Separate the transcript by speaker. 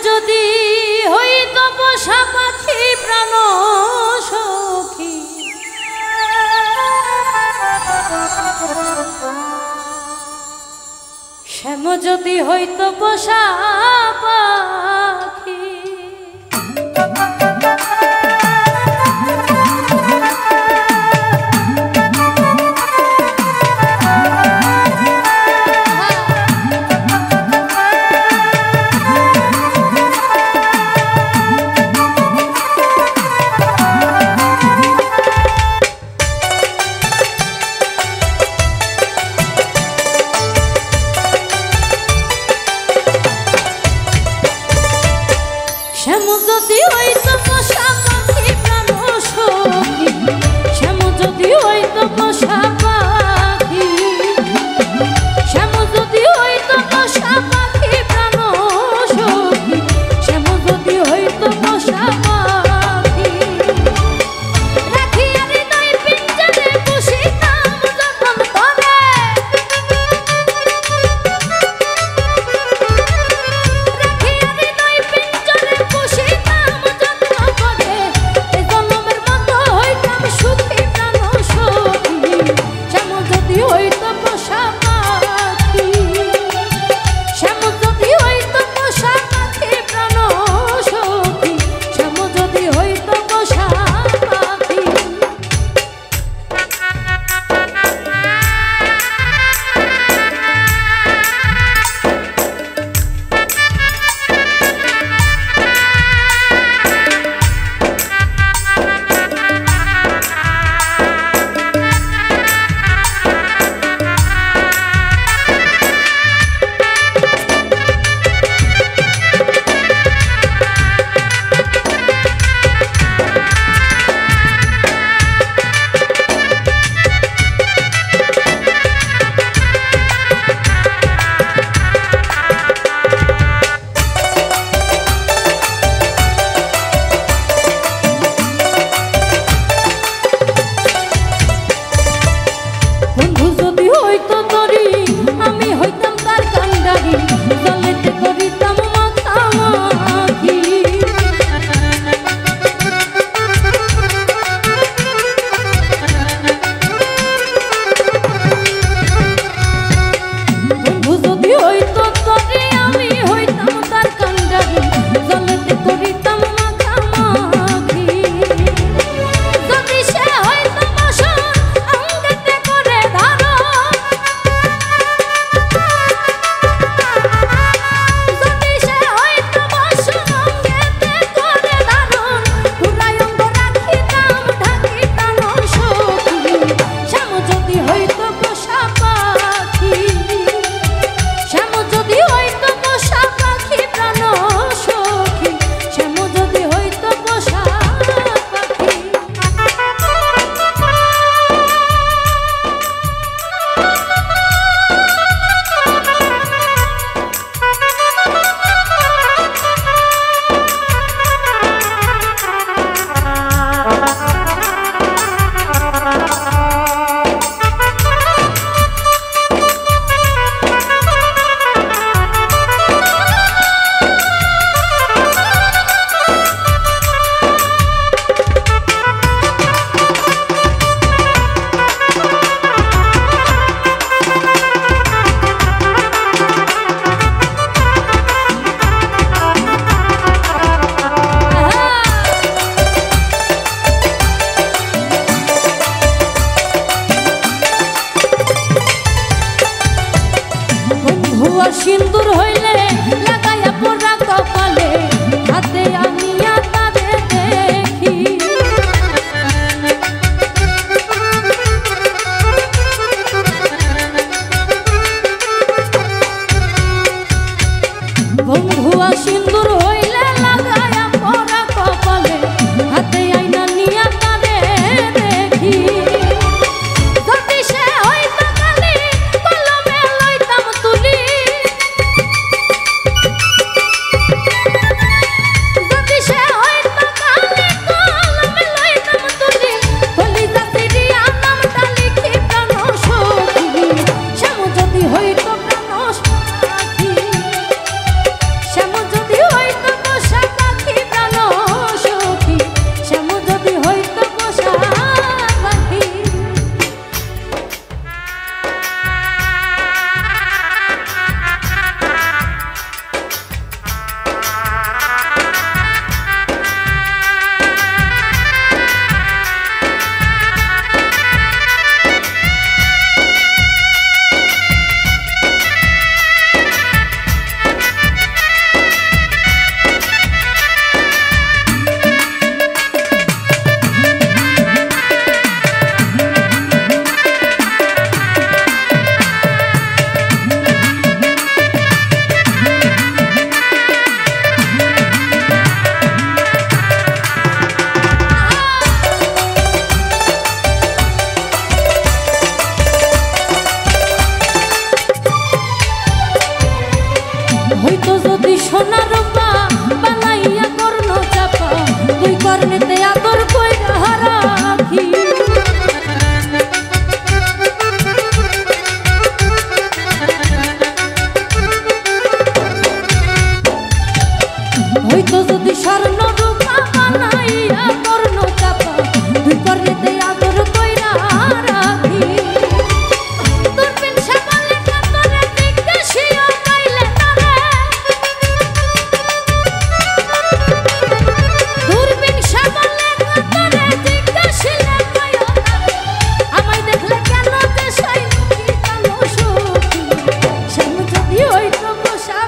Speaker 1: যদি হইত পোষা পাখি প্রাণ সখী, শ্যাম যদি হইত পোষা পাখি, শ্যাম যদি হইত পোষা পাখি প্রাণ সখী, শ্যাম যদি হইত পোষা পাখি, শ্যাম যদি হইত পোষা পাখি প্রাণ সখী, শ্যাম যদি হইত পোষা পাখি, রাখিয়া হৃদয় পিঞ্জরে বসিতাম যতন করে, রাখিয়া হৃদয় পিঞ্জরে বসিতাম যতন করে, এ জন্মের মতো হইতাম সুখী প্রাণ সখী, শ্যাম যদি হইত পোষা পাখি, শ্যাম যদি হইত পোষা পাখি প্রাণ সখী, শ্যাম যদি হইত পোষা পাখি। বন্ধু যদি হইতো তরি আমি হইতাম তার কান্ডারি, জলেতে করিতাম মাখামাখি, বন্ধু যদি হইতো তরি আমি হইতাম তার কান্ডারি, জলেতে করিতাম মাখামাখি, যদি সে হইতো বসন অঙ্গেতে করে ধারণ, যদি সে হইতো বসন অঙ্গেতে করে ধারণ, পুরাই অঙ্গ রাখিতাম ঢাকিতাম সখী, শ্যাম যদি হইতো পোষা পাখি, শ্যাম যদি হইতো পোষা পাখি প্রাণ সখী, শ্যাম যদি হইতো পোষা পাখি। ভুয়া সিন্দুর হইলে লাগাইয়া পোড়া কপালে, হাতে আনিয়া তারে দেখি, ভুয়া সিন্দুর হইলে লাগাইয়া পোড়া কপালে, হাতে আইনা নিয়া তারে দেখি, যদি সে হইতো কালি কলমে লইতাম তুলি, হইতো হয়তো যদি সোনা রূপা বানাইয়া কর্ণ চাপা দুই কর্ণেতে আদর কইরা রাখি হয়তো যদি স্বর্ণ রূপা বানাইয়া কর্ণ চাপা দুই কর্ণেতে আদর কইরা রাখি দূরবীন সাবালে কাতরে জিজ্ঞাসিয়া পাইলে তারে দূরবীন সাবালে কাতরে জিজ্ঞাসিয়া পাইও তারে আমায় দেখলে কেন দেশাই মুখী কালো সুখী শ্যাম যদি হইতো পোষা